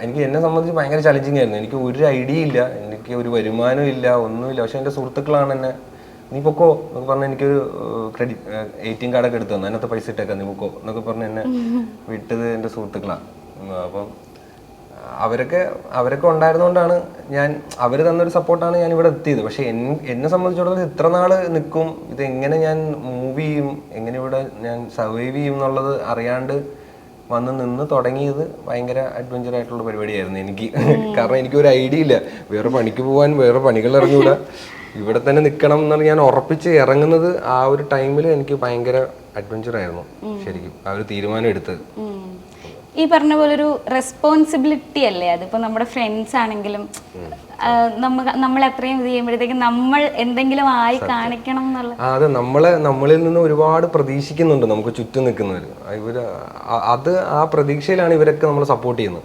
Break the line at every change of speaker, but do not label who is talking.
എനിക്ക് എന്നെ സംബന്ധിച്ച് ഭയങ്കര ചലഞ്ചിങ് ആയിരുന്നു. എനിക്ക് ഒരു ഐഡിയ ഇല്ല, എനിക്ക് ഒരു വരുമാനം ഇല്ല, ഒന്നുമില്ല. പക്ഷെ എൻ്റെ സുഹൃത്തുക്കളാണ് എന്നെ നീ പൊക്കോ എന്നൊക്കെ പറഞ്ഞ് എനിക്കൊരു ക്രെഡിറ്റ് ATM കാർഡൊക്കെ എടുത്തു തന്നു. അതിനകത്ത് പൈസ ഇട്ടേക്കാം, നീ പൊക്കോ എന്നൊക്കെ പറഞ്ഞ് എന്നെ വിട്ടത് എൻ്റെ സുഹൃത്തുക്കളാണ്. അപ്പം അവരൊക്കെ ഉണ്ടായിരുന്നുകൊണ്ടാണ് അവർ തന്നൊരു സപ്പോർട്ടാണ് ഞാൻ ഇവിടെ എത്തിയത്. പക്ഷെ എന്നെ സംബന്ധിച്ചിടത്തോളം ഇത്ര നാള് നിൽക്കും, ഇത് എങ്ങനെ ഞാൻ മൂവ് ചെയ്യും, എങ്ങനെ ഇവിടെ ഞാൻ സർവൈവ് ചെയ്യും എന്നുള്ളത് അറിയാണ്ട് വന്ന് നിന്ന് തുടങ്ങിയത് ഭയങ്കര അഡ്വഞ്ചർ ആയിട്ടുള്ള പരിപാടിയായിരുന്നു എനിക്ക്. കാരണം എനിക്കൊരു ഐഡിയ ഇല്ല, വേറെ പണിക്ക് പോകാൻ, വേറെ പണികൾ ഇറങ്ങിവിടാ, ഇവിടെ തന്നെ നിൽക്കണം എന്നാണ് ഞാൻ ഉറപ്പിച്ച് ഇറങ്ങുന്നത്. ആ ഒരു ടൈമിൽ എനിക്ക് ഭയങ്കര അഡ്വഞ്ചർ ആയിരുന്നു ശരിക്കും ആ ഒരു തീരുമാനം എടുത്തത്.
ഈ പറഞ്ഞ പോലെ ഒരു റെസ്പോൺസിബിലിറ്റി അല്ലേ അതിപ്പോ നമ്മുടെ ഫ്രണ്ട്സ് ആണെങ്കിലും നമ്മൾ എത്രയും ഇത് ചെയ്യുമ്പോഴത്തേക്കും നമ്മൾ എന്തെങ്കിലും ആയി കാണിക്കണം എന്നുള്ള
അതെ, നമ്മളിൽ നിന്ന് ഒരുപാട് പ്രതീക്ഷിക്കുന്നുണ്ട് നമുക്ക് ചുറ്റും നിൽക്കുന്നവർ. ആ പ്രതീക്ഷയിലാണ് ഇവരൊക്കെ നമ്മളെ സപ്പോർട്ട് ചെയ്യുന്നത്.